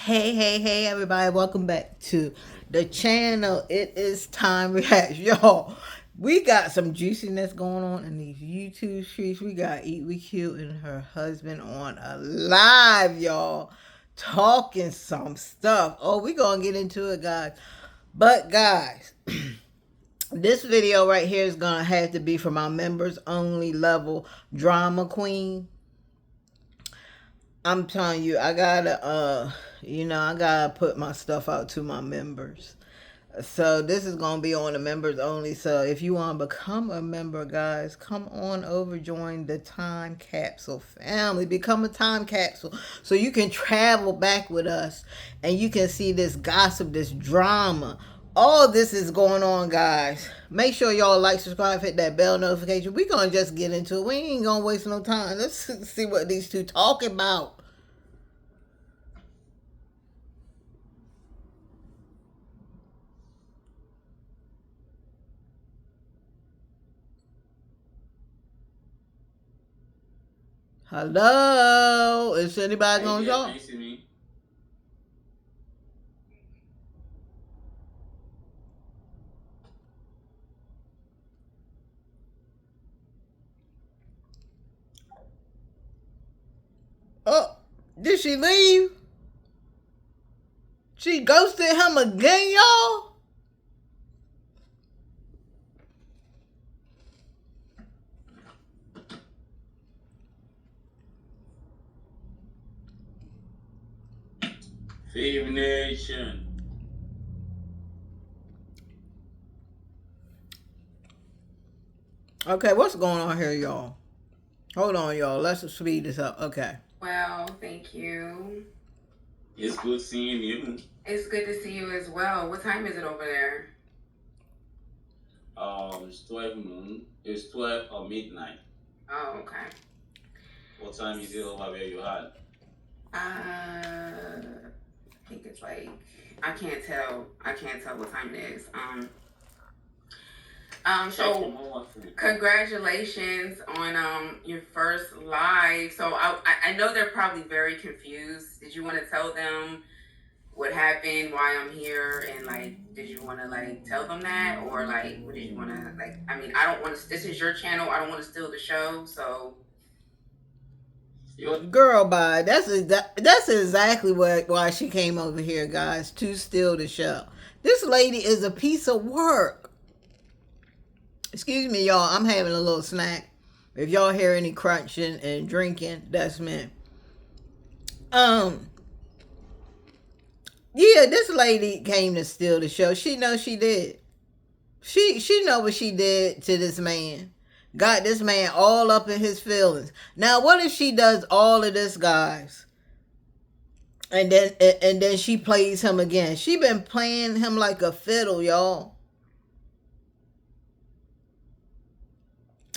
Hey, everybody. Welcome back to the channel. It is time react. Y'all, we got some juiciness going on in these YouTube streets. We got Eat We Cute and her husband on a live, y'all, talking some stuff. Oh, we going to get into it, guys. But, guys, this video right here is going to have to be for my members only level drama queen. I'm telling you, I gotta, I gotta put my stuff out to my members. So this is gonna be on the members only. So if you want to become a member, guys, come on over, join the time capsule family. Become a time capsule so you can travel back with us and you can see this gossip, this drama. All this is going on, guys. Make sure y'all like, subscribe, hit that bell notification. We gonna just get into it. We ain't gonna waste no time. Let's see what these two talking about. Hello? Is anybody gonna talk? Can you see me? Oh, did she leave? She ghosted him again, y'all? Fave Nation. Okay, what's going on here, y'all? Hold on, y'all. Let's speed this up. Okay. Well, thank you. It's good seeing you. It's good to see you as well. What time is it over there? It's 12 noon. It's 12 or midnight. Oh, okay. What time is it over where you at? I think it's like I can't tell. I can't tell what time it is. So congratulations on your first live. So I know they're probably very confused. Did you want to tell them what happened, why I'm here, and like, did you want to like tell them that, or like, what did you want to like? I mean, I don't want to. This is your channel. I don't want to steal the show. So Girl, bye. That's exactly why she came over here, guys, to steal the show. This lady is a piece of work. Excuse me, y'all. I'm having a little snack. If y'all hear any crunching and drinking, that's me. Yeah, this lady came to steal the show. She knows she did. She know what she did to this man. Got this man all up in his feelings. Now, what if she does all of this, guys? And then she plays him again. She been playing him like a fiddle, y'all.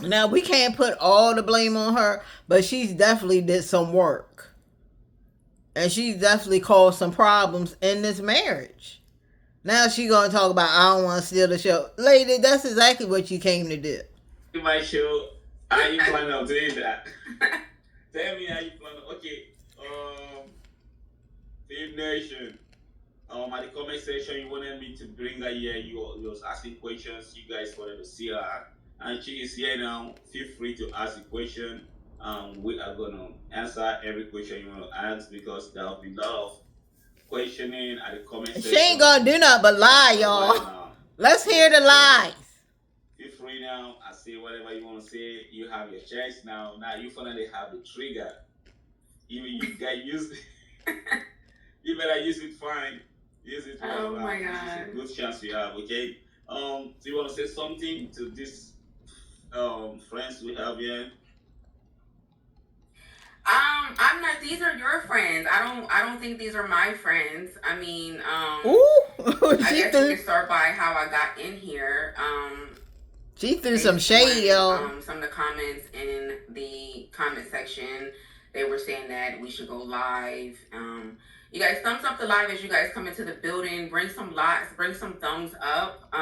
Now, we can't put all the blame on her, but she's definitely did some work. And she's definitely caused some problems in this marriage. Now she gonna talk about, I don't want to steal the show. Lady, that's exactly what you came to do. In my show, how you plan on doing that? Tell me how you plan on. Okay, Fave Nation. At the comment section, you wanted me to bring her here. You was asking questions. You guys wanted to see her, and she is here now. Feel free to ask the question. We are gonna answer every question you want to ask because there will be a lot of questioning at the comment section. She ain't gonna do nothing but lie, y'all. Let's hear the lies. Feel free now. I say whatever you want to say. You have your chance now. Now you finally have the trigger. Even you guys use it. You better use it fine. Use it well. Oh my God. This is a good chance we have, okay? Do you want to say something to these friends we have here? I'm not. These are your friends. I don't think these are my friends. I mean, Ooh, I guess we can start by how I got in here. She threw some shade, y'all. Some of the comments in the comment section, they were saying that we should go live. You guys, thumbs up the live as you guys come into the building. Bring some likes, bring some thumbs up.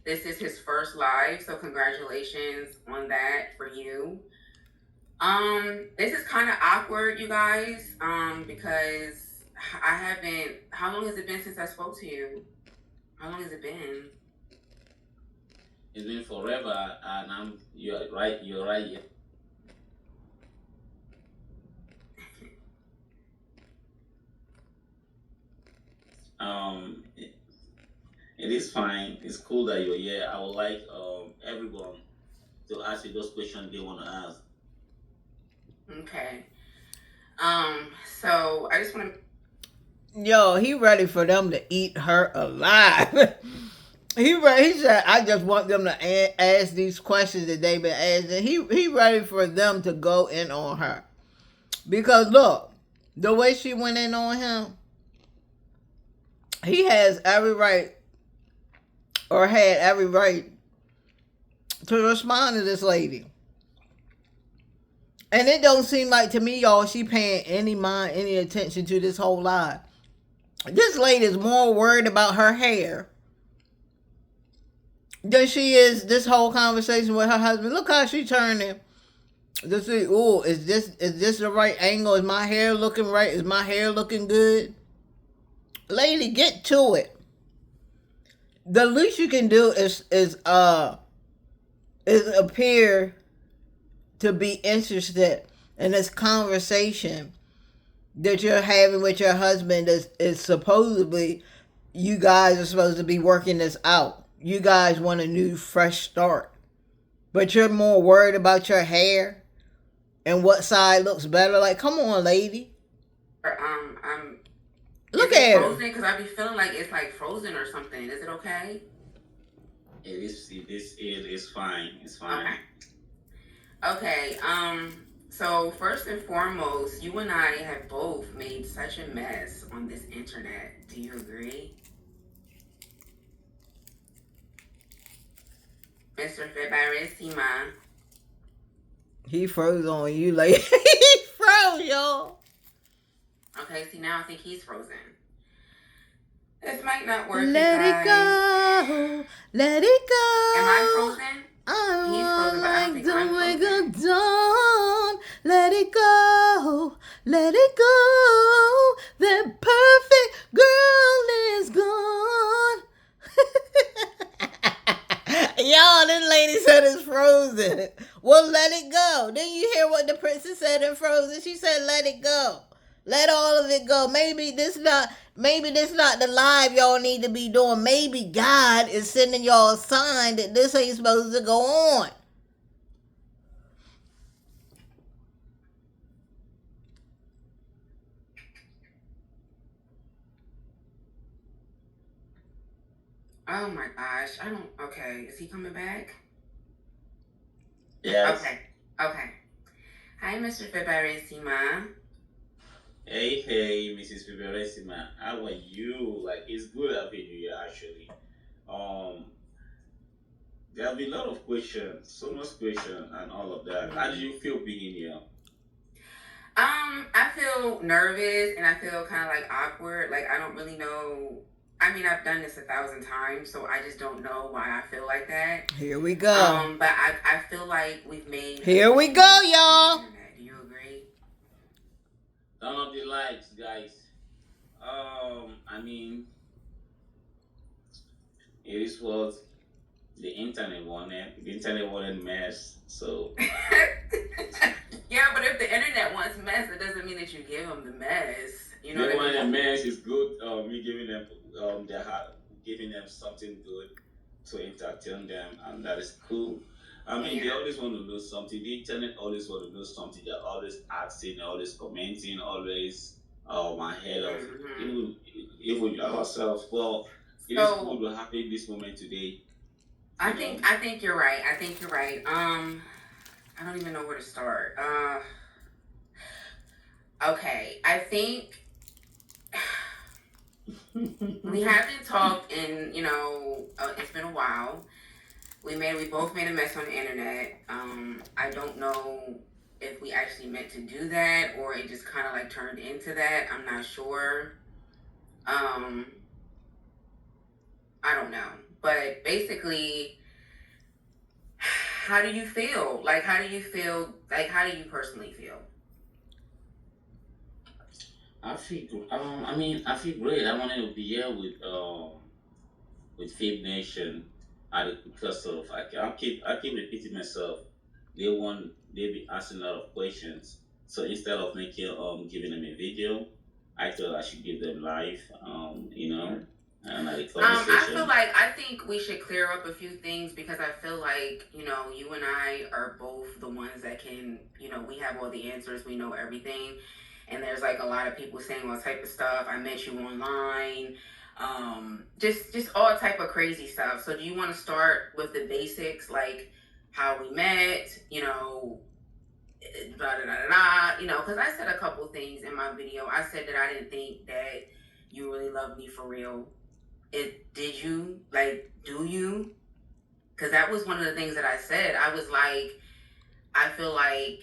This is his first live, so congratulations on that for you. This is kind of awkward, you guys, because I haven't. How long has it been since I spoke to you? How long has it been? It's been forever, and you're right. You're right. Yeah. It, it is fine. It's cool that you're here. I would like everyone to ask you those questions they want to ask. Okay. So I just want to. Yo, he ready for them to eat her alive. He said, I just want them to ask these questions that they've been asking. He ready for them to go in on her. Because look, the way she went in on him, he has every right, or had every right, to respond to this lady. And it don't seem like to me, y'all, she paying any attention to this whole lie. This lady is more worried about her hair than she is this whole conversation with her husband. Look how she turning to see, oh, is this the right angle? Is my hair looking right? Is my hair looking good? Lady, get to it. The least you can do is appear to be interested in this conversation that you're having with your husband. Is supposedly, you guys are supposed to be working this out. You guys want a new fresh start, but you're more worried about your hair and what side looks better. Like, come on, lady. I'm. Look Is it at frozen? her. Because I be feeling like it's like frozen or something. Is it okay? It is. It is. It is fine. It's fine. Okay. So first and foremost, you and I have both made such a mess on this internet. Do you agree? Mr. Febarissima. He froze on you, lady. He froze, y'all. Okay, see, now I think he's frozen. This might not work. Let it go. Let it go. Am I frozen? He's frozen, but I don't think I'm frozen. Dawn. Let it go. Let it go. The perfect girl is gone. Y'all, this lady said it's frozen. Well, let it go. Didn't you hear what the princess said in Frozen? She said, let it go. Let all of it go. Maybe this not the live y'all need to be doing. Maybe God is sending y'all a sign that this ain't supposed to go on. Oh my gosh. I don't. Okay. Is he coming back? Yes. Okay. Hi, Mr. Febarissima. Hey, Mrs. Fiberesima. How are you? Like, it's good having you here, actually. Um, there have been a lot of questions, so much question, and all of that. How do you feel being here? I feel nervous and I feel kind of like awkward. Like I don't really know. I mean, I've done this 1,000 times, so I just don't know why I feel like that. Here we go. But I feel like we've made. Here we go, y'all. Do you agree? Turn up the lights, guys. I mean, it is what the internet wanted. The internet wanted mess, so. Yeah, but if the internet wants mess, it doesn't mean that you give them the mess. You know They what I wanted mean? mess is good. Me giving them their heart, giving them something good to entertain them, and that is cool. I mean, they always want to know something. The internet always want to know something. They're always asking, always commenting, always ahead of even ourselves. Well, it is cool to have this moment today. I think you're right. I don't even know where to start. Okay, I think we haven't talked in, it's been a while. We both made a mess on the internet. I don't know if we actually meant to do that or it just kind of like turned into that. I'm not sure. I don't know. But basically, how do you feel? Like, how do you personally feel? I feel great. I wanted to be here with Fave Nation, because of I keep repeating myself. They be asking a lot of questions. So instead of making giving them a video, I thought I should give them live, and a conversation. I think we should clear up a few things because I feel like, you and I are both the ones that can, we have all the answers, we know everything. And there's like a lot of people saying all type of stuff. I met you online. Just all type of crazy stuff. So do you want to start with the basics, like how we met, blah, blah, blah, blah, because I said a couple things in my video. I said that I didn't think that you really loved me for real. Did you? Like, do you? Because that was one of the things that I said. I was like, I feel like,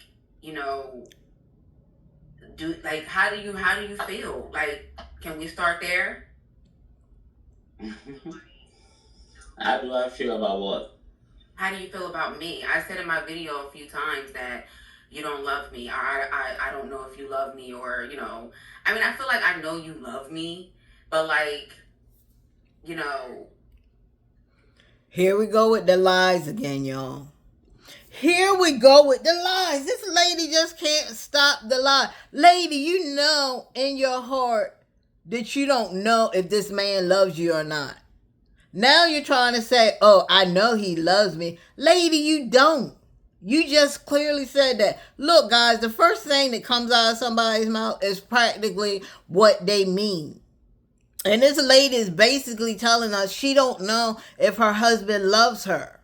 how do you feel? Like, can we start there? How do I feel about what? How do you feel about me? I said in my video a few times that you don't love me. I don't know if you love me, or, I feel like I know you love me, but like, Here we go with the lies again, y'all. Here we go with the lies. This lady just can't stop the lie. Lady, you know in your heart that you don't know if this man loves you or not. Now you're trying to say, oh, I know he loves me. Lady, you don't. You just clearly said that. Look, guys, the first thing that comes out of somebody's mouth is practically what they mean. And this lady is basically telling us she don't know if her husband loves her.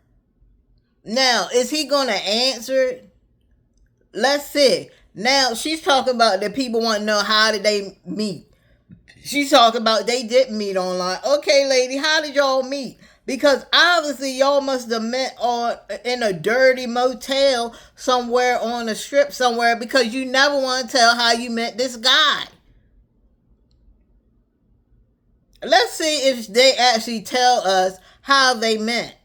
Now, is he going to answer it? Let's see. Now, she's talking about that people want to know how did they meet. She's talking about they didn't meet online. Okay, lady, how did y'all meet? Because obviously y'all must have met in a dirty motel somewhere on a strip somewhere, because you never want to tell how you met this guy. Let's see if they actually tell us how they met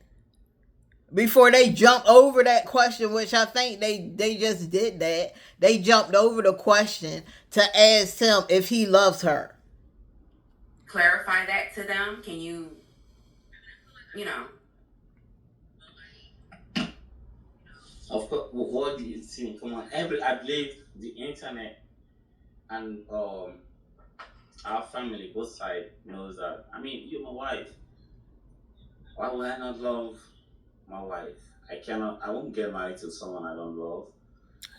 before they jump over that question, which I think they just did that. They jumped over the question to ask him if he loves her. Clarify that to them. Can you, Of course, what do you think? Come on, I believe the internet and our family, both sides, knows that. You're my wife. Why would I not love my wife? I won't get married to someone I don't love.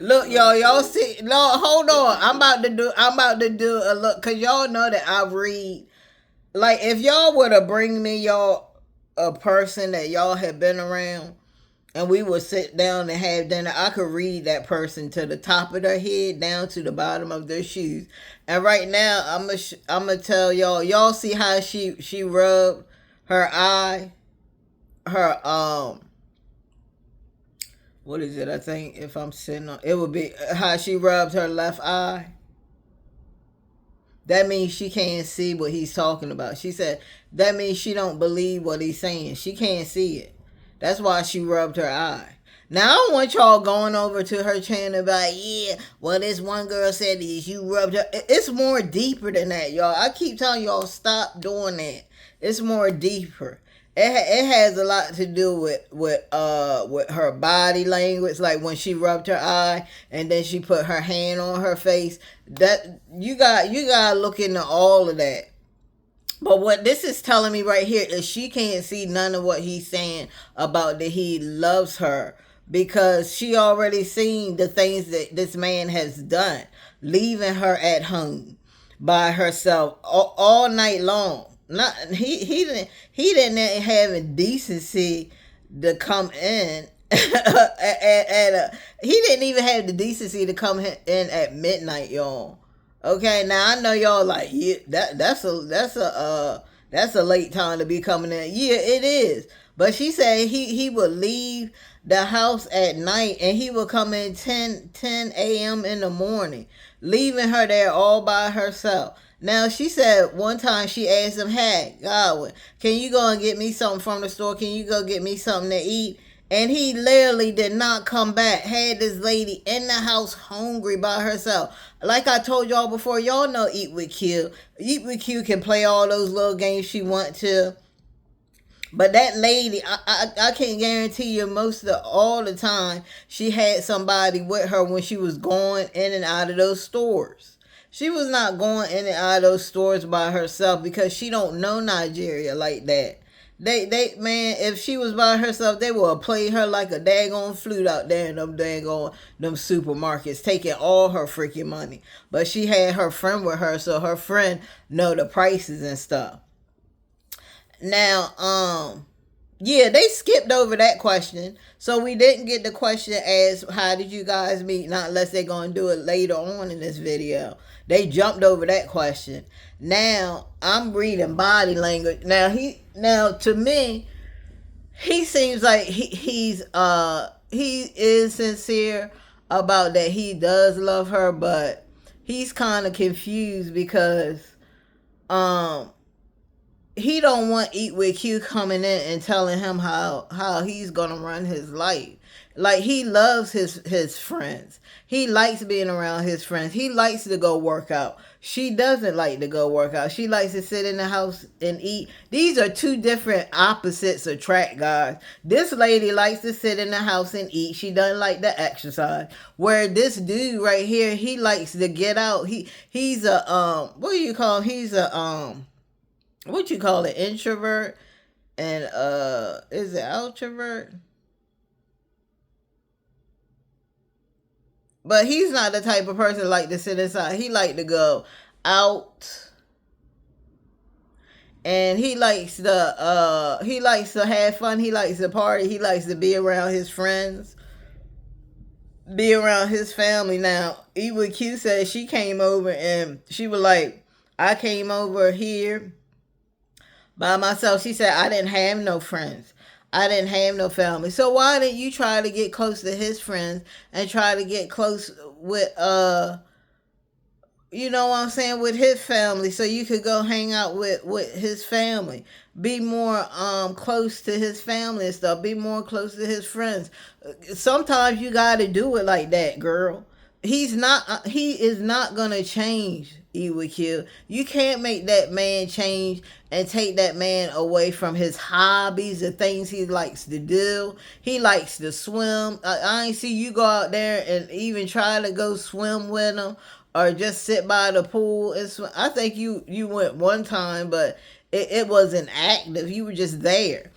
Look, y'all see, no, hold on. I'm about to do a look, cause y'all know that I read. Like, if y'all were to bring me a person that y'all had been around, and we would sit down and have dinner, I could read that person to the top of their head down to the bottom of their shoes. And right now, I'm gonna tell y'all see how she rubbed her eye, her what is it? I think if I'm sitting on, it would be how she rubbed her left eye. That means she can't see what he's talking about. She said that means she don't believe what he's saying. She can't see it. That's why she rubbed her eye. Now, I don't want y'all going over to her channel about, yeah, well, this one girl said this, you rubbed her. It's more deeper than that, y'all. I keep telling y'all, stop doing that. It's more deeper. It has a lot to do with her body language, like when she rubbed her eye and then she put her hand on her face. That you got to look into all of that. But what this is telling me right here is she can't see none of what he's saying about that he loves her, because she already seen the things that this man has done, leaving her at home by herself all night long. Not he didn't have decency to come in he didn't even have the decency to come in at midnight, y'all. Okay, now I know y'all like, yeah, that's a late time to be coming in. Yeah, it is. But she said he would leave the house at night and he would come in 10 a.m. in the morning, leaving her there all by herself. Now, she said one time she asked him, hey, Godwin, can you go and get me something from the store? Can you go get me something to eat? And he literally did not come back. Had this lady in the house hungry by herself. like I told y'all before, y'all know Eat with Q. Eat with Q can play all those little games she want to. But that lady, I can't guarantee you most of all the time she had somebody with her when she was going in and out of those stores. She was not going in and out of those stores by herself because she don't know Nigeria like that. Man, if she was by herself, they would play her like a daggone flute out there in them supermarkets, taking all her freaking money. But she had her friend with her, so her friend know the prices and stuff. Now, yeah, they skipped over that question. So we didn't get the question as how did you guys meet? Not unless they're gonna do it later on in this video. They jumped over that question. Now I'm reading body language. Now to me, he seems like he is sincere about that he does love her, but he's kind of confused because um he don't want Eat with Q coming in and telling him how he's gonna run his life. Like he loves his friends. He likes being around his friends. He likes to go work out. She doesn't like to go work out. She likes to sit in the house and eat. These are two different opposites attract, guys. This lady likes to sit in the house and eat. She doesn't like to exercise. Where this dude right here, he likes to get out. He's a what do you call him? He's a what you call it, introvert, and is it outrovert? But he's not the type of person like to sit inside. He like to go out, and he likes to have fun. He likes to party. He likes to be around his friends, be around his family. Now, Ewa Q said she came over and she was like, I came over here by myself. She said, I didn't have no friends. I didn't have no family. So why didn't you try to get close to his friends and try to get close with you know what I'm saying, with his family, so you could go hang out with his family. Be more close to his family and stuff. Be more close to his friends. Sometimes you gotta do it like that, girl. He is not gonna change, EWQ. You can't make that man change and take that man away from his hobbies, the things he likes to do. He likes to swim. I ain't see you go out there and even try to go swim with him or just sit by the pool and swim. I think you went one time, but it wasn't active. You were just there.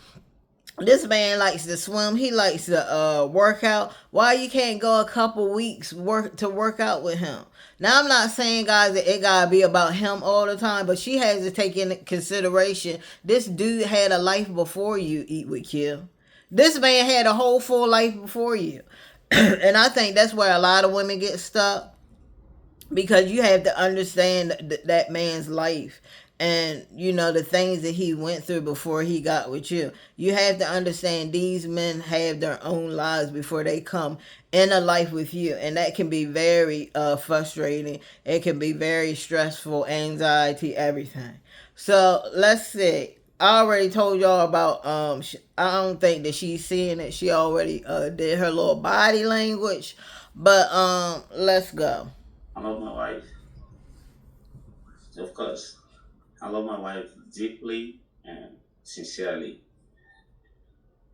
This man likes to swim. He likes to work out. Why you can't go a couple weeks to work out with him? Now, I'm not saying, guys, that it gotta be about him all the time, but she has to take into consideration this dude had a life before you, Eat with Q. This man had a whole full life before you. And I think that's where a lot of women get stuck, because you have to understand that man's life and the things that he went through before he got with you. You have to understand these men have their own lives before they come in a life with you, and that can be very frustrating. It can be very stressful, anxiety, everything. So let's see. I already told y'all about I don't think that she's seeing it. She already did her little body language, but let's go. I love my wife, of course. I love my wife deeply and sincerely.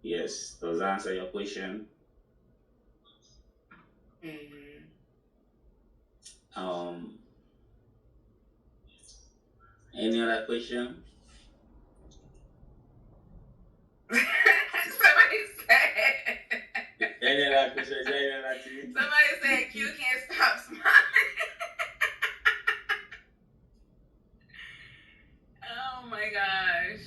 Yes, does that answer your question? Mm-hmm. Um, any other question? Somebody said. Any other question? Is there any other thing? Somebody said Q can't stop smiling. Oh my gosh.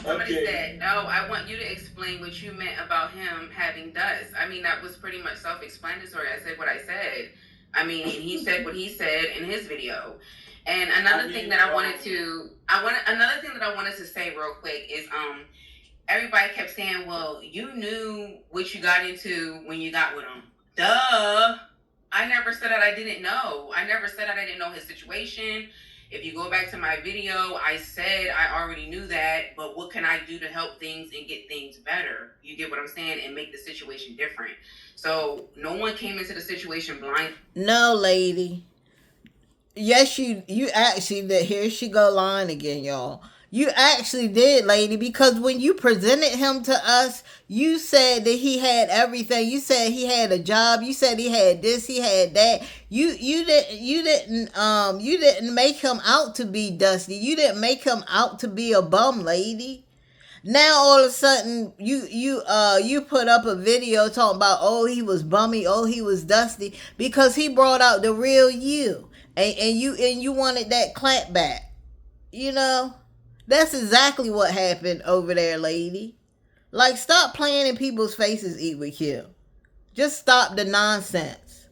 Somebody said, "Oh, I want you to explain what you meant about him having dust." I mean, that was pretty much self-explanatory. I said what I said. I mean, he said what he said in his video. And another thing that I wanted to say real quick is everybody kept saying, "Well, you knew what you got into when you got with him." Duh. I never said that I didn't know. I never said that I didn't know his situation. If you go back to my video, I said I already knew that, but what can I do to help things and get things better? You get what I'm saying? And make the situation different. So no one came into the situation blind. No, lady. Yes, you actually did. Here she go lying again, y'all. You actually did, lady, because when you presented him to us, you said that he had everything. You said he had a job. You said he had this, he had that. You didn't make him out to be dusty. You didn't make him out to be a bum, lady. Now all of a sudden you put up a video talking about, oh, he was bummy, oh, he was dusty, because he brought out the real you. And you wanted that clap back. You know? That's exactly what happened over there, lady. Like, stop playing in people's faces, Eat with Kill. Just stop the nonsense.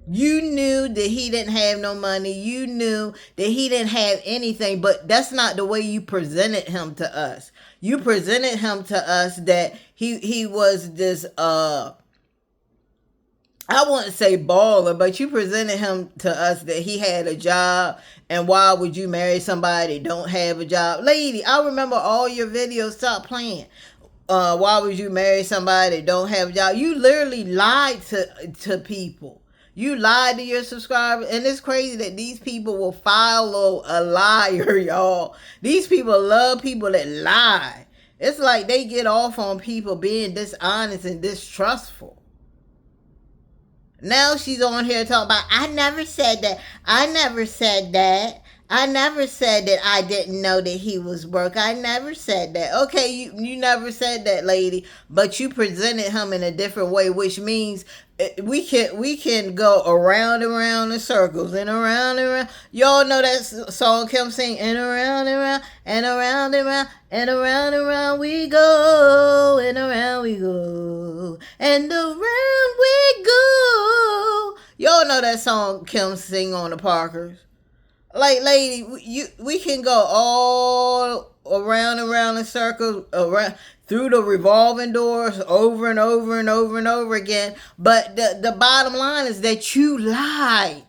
You knew that he didn't have no money. You knew that he didn't have anything, but that's not the way you presented him to us. You presented him to us that he was this I wouldn't say baller, but you presented him to us that he had a job. And why would you marry somebody that don't have a job? Lady, I remember all your videos. Stop playing. Why would you marry somebody that don't have a job? You literally lied to people. You lied to your subscribers. And it's crazy that these people will follow a liar, y'all. These people love people that lie. It's like they get off on people being dishonest and distrustful. Now she's on here talking about, I never said that. I never said that. I never said that I didn't know that he was broke. I never said that. Okay, you never said that, lady, but you presented him in a different way, which means we can go around and around in circles and around and around. Y'all know that song Kim sing, and around and around and around and around and around and around we go, and around we go, and around we go. Y'all know that song Kim sing on the Parkers. Like, lady, we can go all around and around in circles, around through the revolving doors, over and over and over and over again. But the bottom line is that you lied.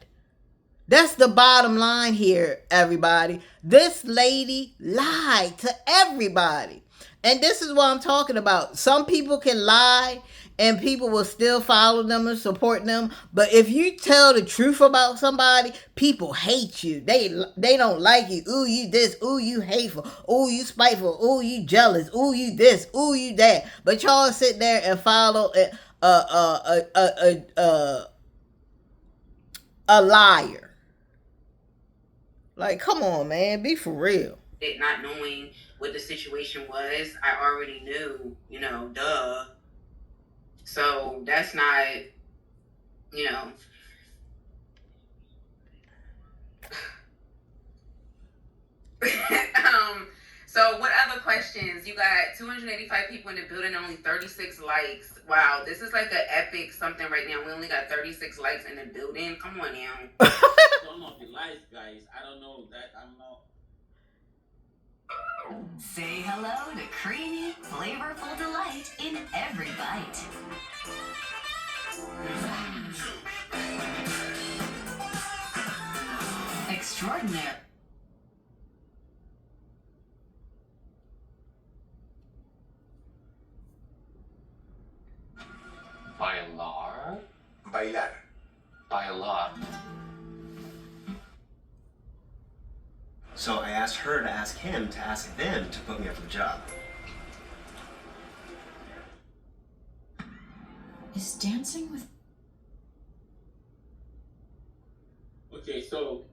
That's the bottom line here, everybody. This lady lied to everybody. And this is what I'm talking about. Some people can lie and people will still follow them and support them. But if you tell the truth about somebody, people hate you. They don't like you. Ooh, you this. Ooh, you hateful. Ooh, you spiteful. Ooh, you jealous. Ooh, you this. Ooh, you that. But y'all sit there and follow a liar. Like, come on, man. Be for real. Not knowing what the situation was, I already knew, duh. So that's not, So what other questions? You got 285 people in the building, only 36 likes. Wow, this is like an epic something right now. We only got 36 likes in the building. Come on now. Some of the likes, guys. I don't know that. I'm not. Say hello to creamy, flavorful delight in every bite. Extraordinary. Bailar? Bailar. Bailar. So I asked her to ask him to ask them to put me up for the job. Is dancing with... Okay, so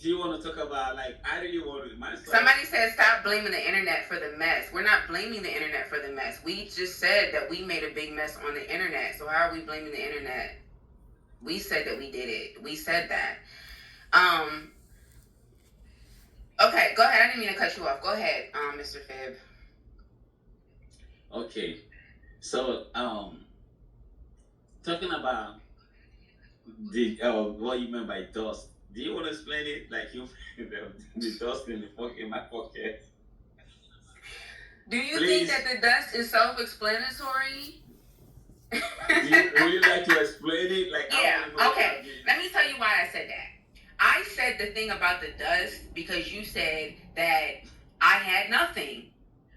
do you want to talk about, like, I really want to myself? Somebody said stop blaming the internet for the mess. We're not blaming the internet for the mess. We just said that we made a big mess on the internet. So how are we blaming the internet? We said that we did it. We said that. Okay, go ahead. I didn't mean to cut you off. Go ahead, Mr. Phibb. Okay, so talking about the what you meant by dust. Do you want to explain it? Like you, the dust in my pocket. Do you think that the dust is self-explanatory? Would you like to explain it? Like, yeah. Okay. Let me tell you why I said that. I said the thing about the dust because you said that I had nothing.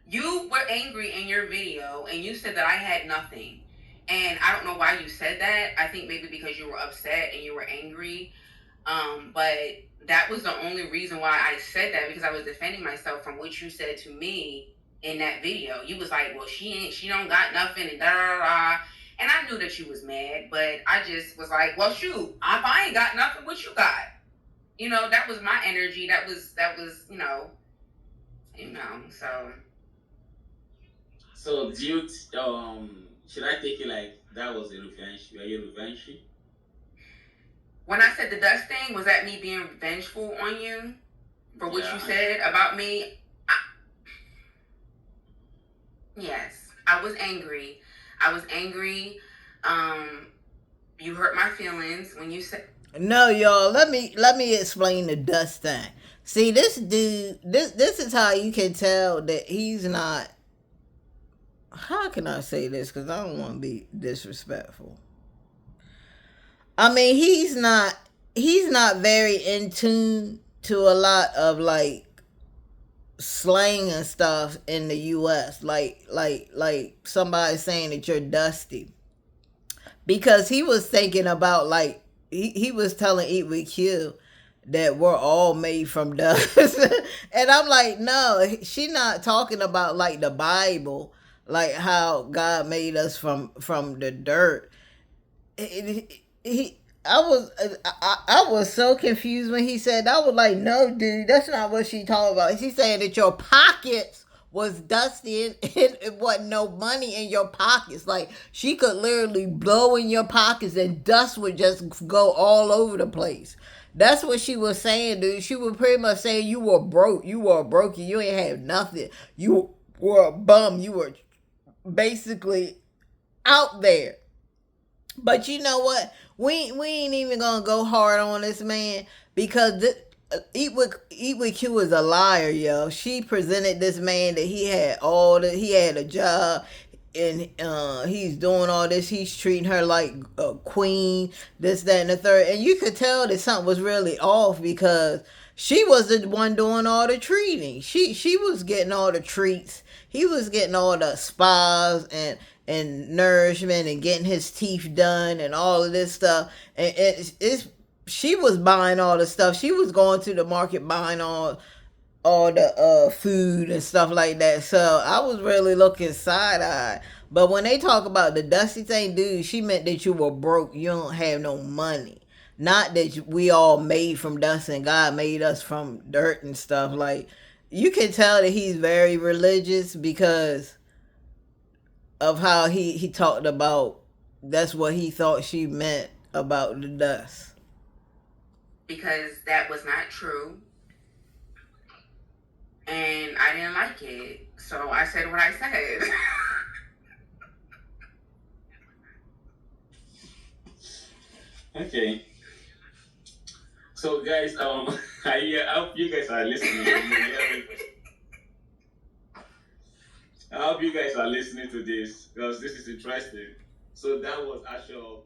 You were angry in your video and you said that I had nothing. And I don't know why you said that. I think maybe because you were upset and you were angry. But that was the only reason why I said that, because I was defending myself from what you said to me in that video. You was like, well, she don't got nothing and da da da. And I knew that you was mad, but I just was like, well, shoot, if I ain't got nothing, what you got? You know, that was my energy. That was, so. So do you should I take it like that was a revenge? Were you revenge? When I said the dust thing, was that me being vengeful on you for what you said about me? Yes, I was angry. You hurt my feelings when you said. No, y'all. Let me explain the dust thing. See, this dude. This is how you can tell that he's not. How can I say this? Because I don't want to be disrespectful. I mean, he's not very in tune to a lot of like slang and stuff in the US. Like somebody saying that you're dusty. Because he was thinking about like he was telling Eat with Q that we're all made from dust. And I'm like, no, she not talking about like the Bible, like how God made us from the dirt. I was so confused when he said that. I was like, no, dude, that's not what she talking about. She's saying that your pockets was dusty and it wasn't no money in your pockets. Like, she could literally blow in your pockets and dust would just go all over the place. That's what she was saying, dude. She was pretty much saying you were broke. You were broke. You ain't have nothing. You were a bum. You were basically out there. But you know what? We ain't even gonna go hard on this man because Eat with Q is a liar, yo. She presented this man that he had a job and he's doing all this. He's treating her like a queen, this, that, and the third. And you could tell that something was really off because she was the one doing all the treating. She was getting all the treats. He was getting all the spas and nourishment and getting his teeth done and all of this stuff. And it's she was buying all the stuff. She was going to the market buying all the food and stuff like that. So I was really looking side-eyed. But when they talk about the dusty thing, dude, she meant that you were broke. You don't have no money. Not that we all made from dust and God made us from dirt and stuff. Like, you can tell that he's very religious because of how he talked about that's what he thought she meant about the dust. Because that was not true. And I didn't like it. So I said what I said. Okay. So guys, I hope you guys are listening. I hope you guys are listening to this because this is interesting. So that was actual.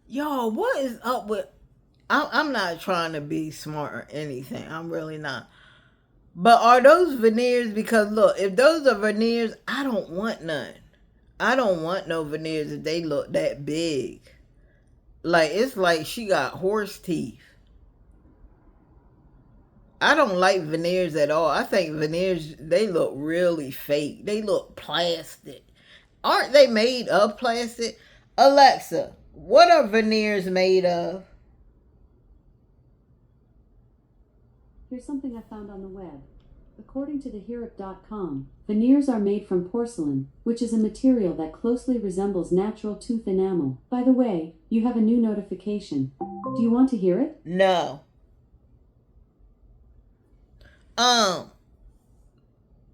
Yo, what is up with? I'm not trying to be smart or anything. I'm really not. But are those veneers? Because look, if those are veneers, I don't want none. I don't want no veneers if they look that big. Like, it's like she got horse teeth. I don't like veneers at all. I think veneers, they look really fake. They look plastic. Aren't they made of plastic? Alexa, what are veneers made of? Here's something I found on the web. According to theheroic.com, veneers are made from porcelain, which is a material that closely resembles natural tooth enamel. By the way, you have a new notification. Do you want to hear it? No.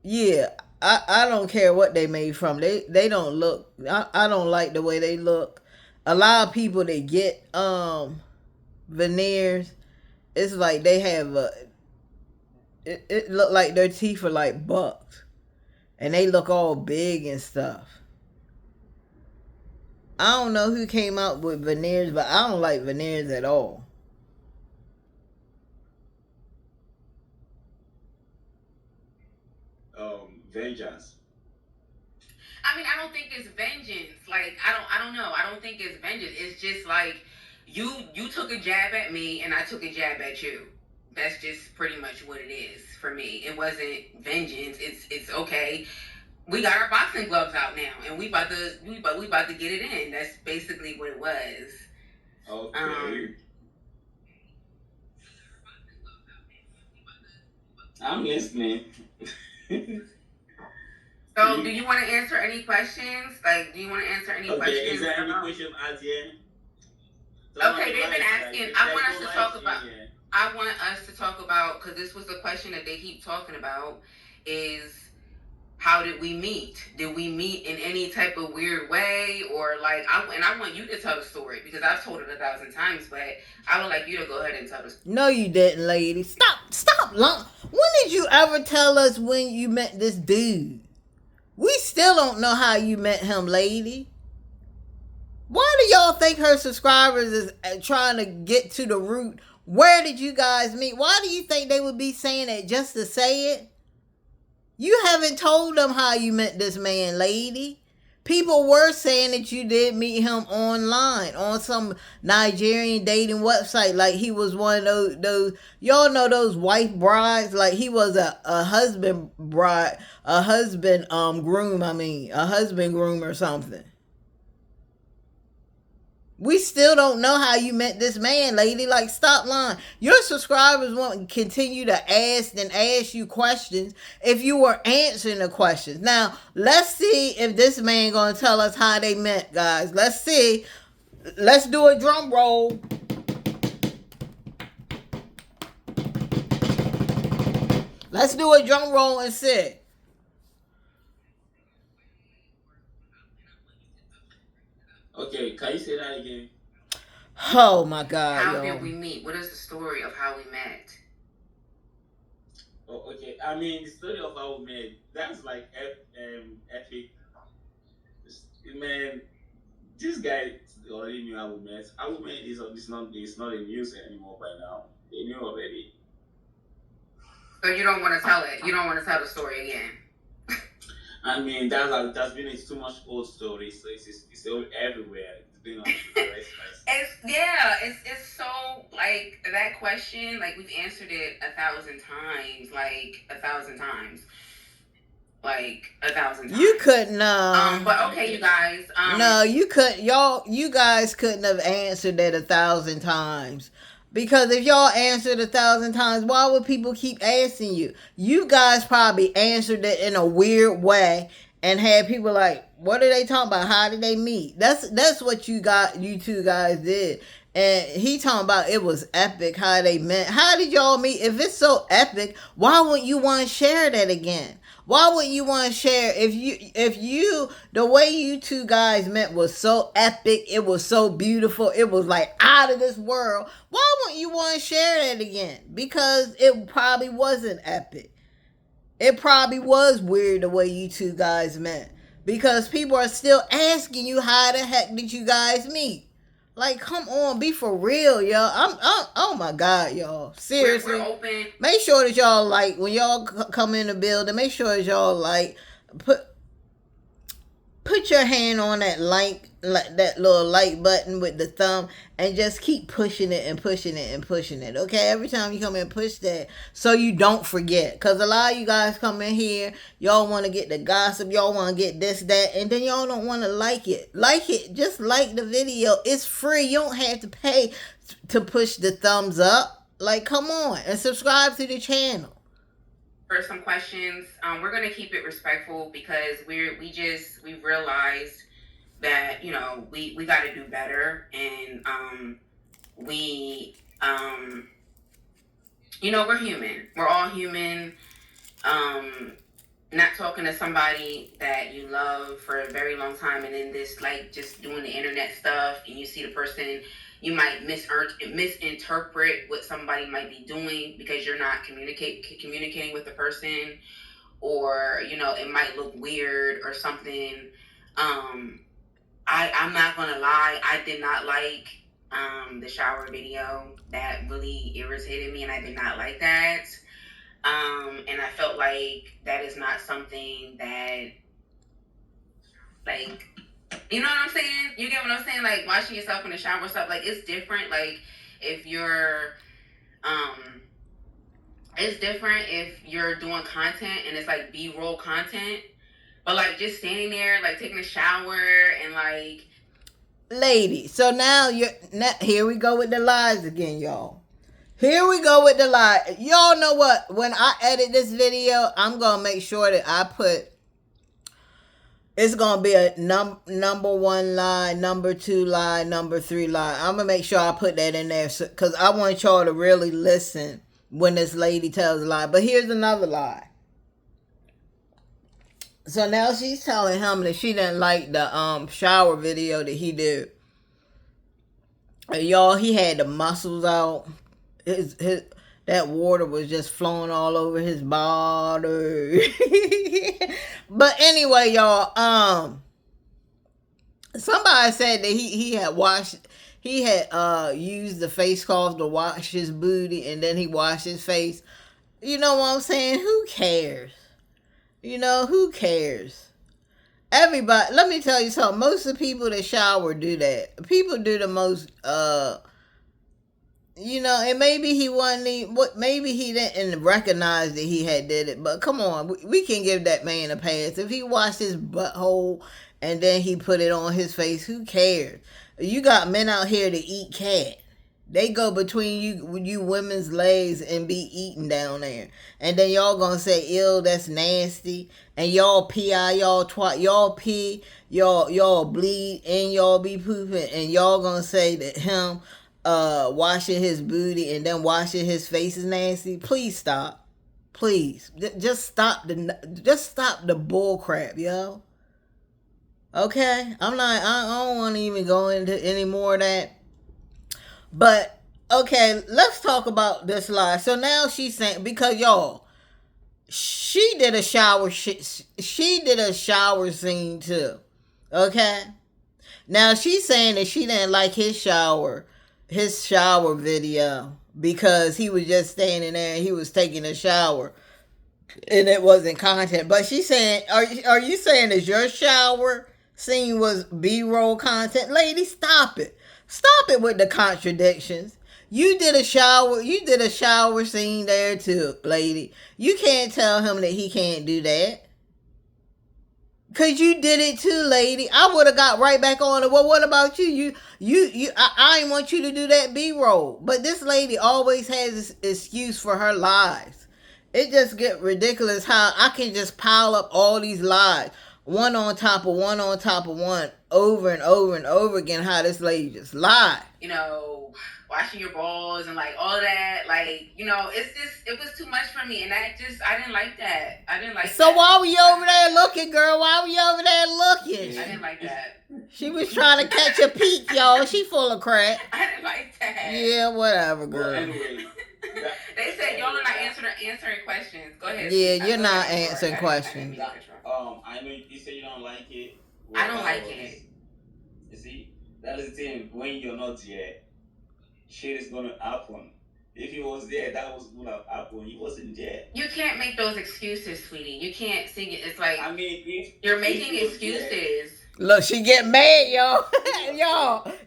Yeah, I don't care what they made from. They don't look. I don't like the way they look. A lot of people that get veneers, it's like they have it look like their teeth are like bucks, and they look all big and stuff. I don't know who came out with veneers, but I don't like veneers at all. Vengeance. I mean, I don't think it's vengeance. Like, I don't know. I don't think it's vengeance. It's just like you took a jab at me and I took a jab at you. That's just pretty much what it is for me. It wasn't vengeance. It's okay. We got our boxing gloves out now, and we about to get it in. That's basically what it was. Okay. I'm listening. So, do you want to answer any questions? Like, do you want to answer any questions? Okay, is there any question at the end? Okay, they've been asking. I want us to talk about. I want us to talk about, because this was the question that they keep talking about, is how did we meet? Did we meet in any type of weird way, or like? I want you to tell the story because I've told it 1,000 times, but I would like you to go ahead and tell the story. No, you didn't, lady. Stop. When did you ever tell us when you met this dude? We still don't know how you met him, lady. Why do y'all think her subscribers is trying to get to the root? Where did you guys meet? Why do you think they would be saying it just to say it? You haven't told them how you met this man, lady. People were saying that you did meet him online on some Nigerian dating website. Like he was one of those y'all know those wife brides. Like he was a husband bride, a husband groom. A husband groom or something. We still don't know how you met this man, lady. Like, stop lying. Your subscribers won't continue to ask you questions if you were answering the questions. Now, let's see if this man gonna tell us how they met, guys. Let's see. Let's do a drum roll. Let's do a drum roll and see. Okay, can you say that again? Oh my God, How y'all. did we meet? What is the story of how we met? Oh, okay. I mean, the story of how we met, that's like epic. Man, this guy already knew how we met. How we met is not in news anymore by now. They knew already. So you don't want to tell it. You don't want to tell the story again. I mean, that's been too much old story, so it's everywhere. It's been on It's so like that question. Like we've answered it 1,000 times. Like 1,000 times. Like 1,000 times. You couldn't. But okay, you guys. No, you couldn't. You guys couldn't have answered that 1,000 times. Because if y'all answered 1,000 times, why would people keep asking you? You guys probably answered it in a weird way and had people like, what are they talking about? How did they meet? That's what you two guys did. And he talking about it was epic how they met. How did y'all meet? If it's so epic, why wouldn't you want to share that again? Why wouldn't you want to share if you the way you two guys met was so epic, it was so beautiful, it was like out of this world. Why wouldn't you want to share that again? Because it probably wasn't epic. It probably was weird the way you two guys met. Because people are still asking you how the heck did you guys meet? Like, come on, be for real, y'all. I'm oh my God, y'all. Seriously. We're open. Make sure that y'all like when y'all come in the building. Make sure that y'all like put your hand on that that little like button with the thumb and just keep pushing it and pushing it and pushing it. Okay, every time you come in, push that so you don't forget. Cause a lot of you guys come in here, y'all want to get the gossip, y'all want to get this, that, and then y'all don't want to like it. Like it, just like the video. It's free. You don't have to pay to push the thumbs up. Like, come on and subscribe to the channel. For some questions, we're gonna keep it respectful because we've realized that we got to do better, and we're human. We're all human. Not talking to somebody that you love for a very long time, and then this like just doing the internet stuff, and you see the person. You might misinterpret what somebody might be doing because you're not communicating with the person, or it might look weird or something. I'm not gonna lie, I did not like the shower video. That really irritated me, and I did not like that. And I felt like that is not something that like You know what I'm saying? You get what I'm saying? Like washing yourself in the shower stuff. Like it's different. Like if you're it's different if you're doing content and it's like B-roll content. But like just standing there, like taking a shower and like lady. So now here we go with the lies again, y'all. Here we go with the lie. Y'all know what? When I edit this video, I'm gonna make sure that I put. It's gonna be a number 1 lie, number 2 lie, number 3 lie. I'm gonna make sure I put that in there, because I want y'all to really listen when this lady tells a lie. But here's another lie. So now she's telling him that she didn't like the shower video that he did. And y'all, he had the muscles out. His that water was just flowing all over his body. But anyway, y'all, somebody said that he had used the face cloth to wash his booty, and then he washed his face. You know what I'm saying? Who cares? You know, who cares? Everybody, let me tell you something. Most of the people that shower do that. People do the most, you know, and maybe maybe he didn't recognize that he had did it. But come on, we can give that man a pass. If he washed his butthole and then he put it on his face, who cares? You got men out here to eat cat. They go between you women's legs and be eating down there. And then y'all gonna say, ew, that's nasty. And y'all y'all pee, y'all bleed, and y'all be pooping. And y'all gonna say that him washing his booty and then washing his face is nasty. Please stop. Please. Just stop the bull crap, yo. Okay? I don't want to even go into any more of that. But, okay, let's talk about this lie. So now she's saying, because y'all, she did a shower scene too. Okay? Now she's saying that she didn't like his shower video because he was just standing there and he was taking a shower and it wasn't content. But she's saying, are you saying that your shower scene was B-roll content? Lady, stop it. Stop it with the contradictions. You did a shower scene there too, lady. You can't tell him that he can't do that. Cause you did it too, lady. I would have got right back on it. Well, what about you? I didn't want you to do that B-roll. But this lady always has this excuse for her lies. It just get ridiculous how I can just pile up all these lies, one on top of one on top of one, over and over and over again, how this lady just lied. You know, washing your balls and like all that, like, you know, it was too much for me, and I didn't like that. So why were you over there looking, girl? Why were you over there looking? I didn't like that. She was trying to catch a peek, y'all. She full of crap. I didn't like that. Yeah, whatever, girl. Well, anyway, they said y'all are not answering questions. Go ahead. Yeah, you're not answering questions. I know you say you don't like it. Well, I don't like it. You see, that is the thing. When you're not here, shit is gonna happen. If he was there, that was gonna happen. He wasn't there. You can't make those excuses, sweetie. You can't sing it. It's like, I mean, you're making excuses. There. Look, she get mad, y'all.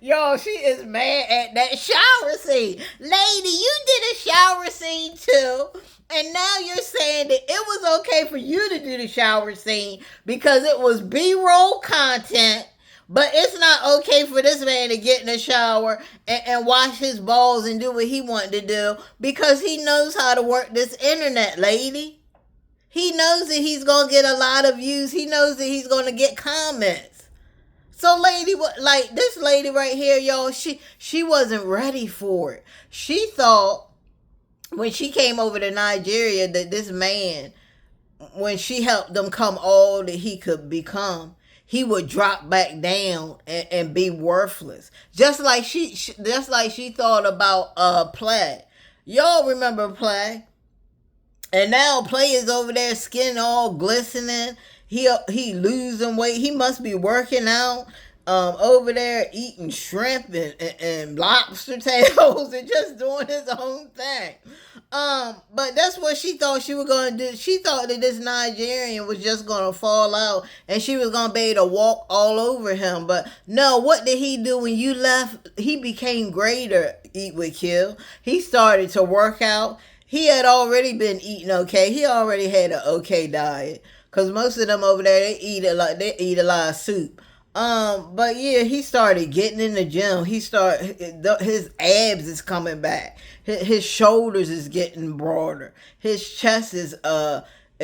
y'all, she is mad at that shower scene. Lady, you did a shower scene too. And now you're saying that it was okay for you to do the shower scene because it was B-roll content, but it's not okay for this man to get in the shower and wash his balls and do what he wanted to do because he knows how to work this internet, lady. He knows that he's going to get a lot of views. He knows that he's going to get comments. So, lady, like this lady right here, y'all, she wasn't ready for it. She thought when she came over to Nigeria that this man, when she helped them come all that he could become, he would drop back down and be worthless. Just like she thought about Play. Y'all remember Play? And now Play is over there, skin all glistening. He losing weight. He must be working out. over there eating shrimp and lobster tails and just doing his own thing. But that's what she thought she was gonna do. She thought that this Nigerian was just gonna fall out and she was gonna be able to walk all over him. But no, what did he do when you left? He became greater, Eat with Kill. He started to work out. He had already been eating okay. He already had an okay diet. Cause most of them over there they eat a lot of soup. But yeah, he started getting in the gym. His abs is coming back. His shoulders is getting broader. His chest is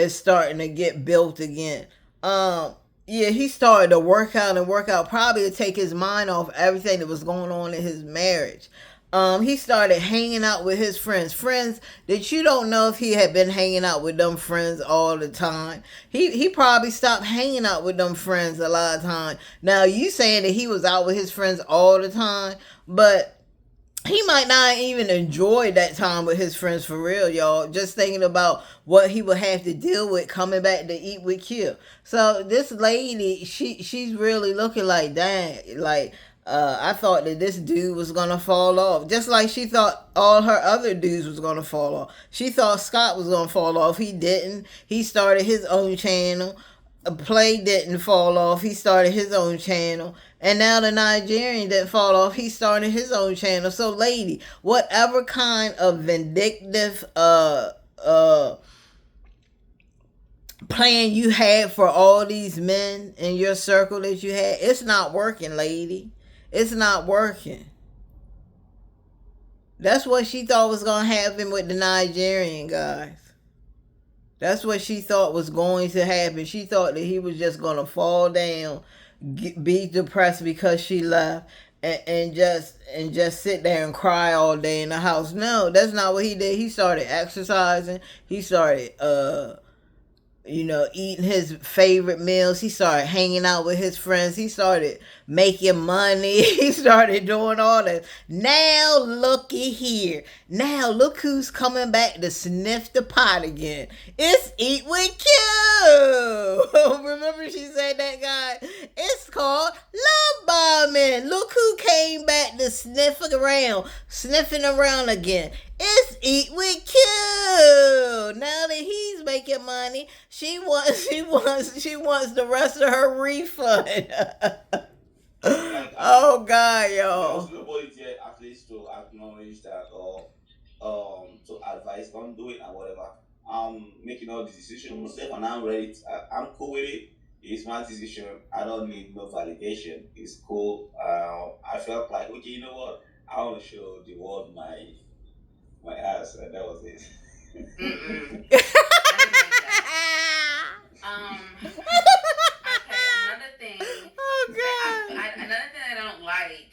starting to get built again. Yeah, he started to work out and work out, probably to take his mind off everything that was going on in his marriage. He started hanging out with his friends that you don't know if he had been hanging out with them friends all the time. He probably stopped hanging out with them friends a lot of time. Now you saying that he was out with his friends all the time, but he might not even enjoy that time with his friends for real, y'all. Just thinking about what he would have to deal with coming back to Eat with Kill. So this lady, she's really looking like, dang, like, I thought that this dude was gonna fall off, just like she thought all her other dudes was gonna fall off. She thought Scott was gonna fall off. He didn't. He started his own channel. Play didn't fall off. He started his own channel. And now the Nigerian didn't fall off. He started his own channel. So, lady, whatever kind of vindictive plan you had for all these men in your circle that you had, it's not working, lady. It's not working. That's what she thought was going to happen with the Nigerian guys. That's what she thought was going to happen. She thought that he was just going to fall down, be depressed because she left, and just sit there and cry all day in the house. No, that's not what he did. He started exercising. He started eating his favorite meals. He started hanging out with his friends. He started making money. He started doing all this. Now looky here. Now look who's coming back to sniff the pot again. It's Eat with Q. Remember she said that, guy? It's called love bombing. Look who came back to sniffing around again. It's Eat with Q. Now that he's making money, she wants the rest of her refund. Oh God, y'all. Nobody there at least to acknowledge that or to advise, don't do it and whatever. I'm making all the decisions myself and I'm ready. I'm cool with it. It's my decision. I don't need no validation. It's cool. I felt like, okay, you know what? I want to show the world my ass, and that was it. Mm-mm. I didn't like that. Okay, another thing. Oh God. Another thing I don't like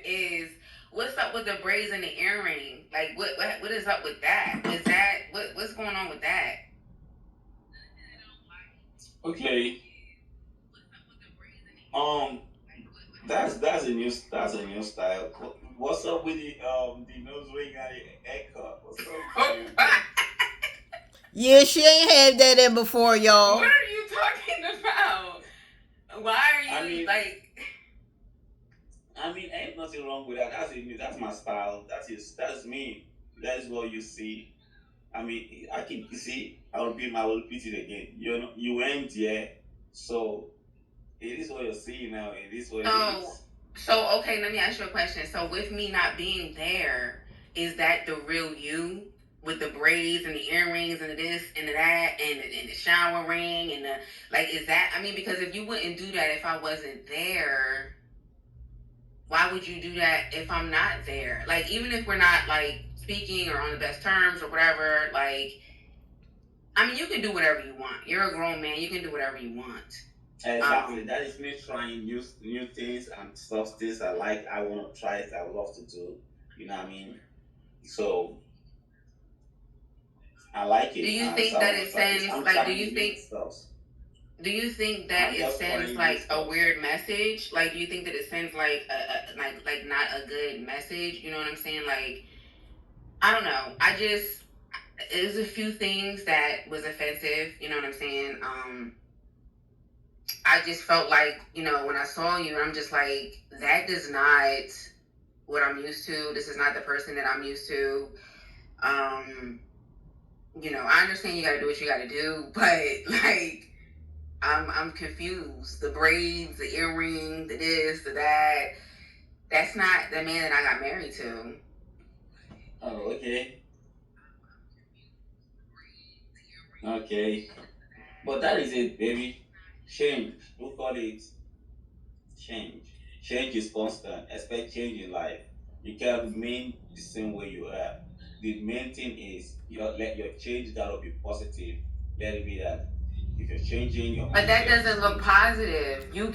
is what's up with the braids and the earring. Like, what is up with that? Is that what's going on with that? Okay. That's a new style. What's up with the nose ring and the haircut? What's up with you? Yeah, she ain't had that in before, y'all. What are you talking about? Why are you ain't nothing wrong with that. That's my style. That's me. That is what you see. I can see. I will repeat it again. You went there, so it is what you're seeing now. It is what it is. So okay, let me ask you a question. So with me not being there, is that the real you? With the braids and the earrings and the this and the that and the shower ring and is that? Because if you wouldn't do that if I wasn't there, why would you do that if I'm not there? Like, even if we're not like speaking or on the best terms or whatever, you can do whatever you want. You're a grown man. You can do whatever you want. Exactly. That is me trying new things and stuff. Things I like. I want to try it. I would love to do. You know what I mean? So I like it. Do you think that it sends Do you think that it sends like a weird message? Like, do you think that it sends like a not a good message? You know what I'm saying? Like, I don't know. It was a few things that was offensive. You know what I'm saying? I just felt like, when I saw you, I'm just like, that is not what I'm used to. This is not the person that I'm used to. I understand you got to do what you got to do, but like, I'm confused. The braids, the earring, the this, the that. That's not the man that I got married to. Oh, okay. Okay. But that is it, baby. Change. Don't call it change. Change is constant. Expect change in life. You can't remain the same way you are. The main thing is let your change gotta be positive. Let it be that if you're changing, your But that mindset is doesn't look changing. positive. You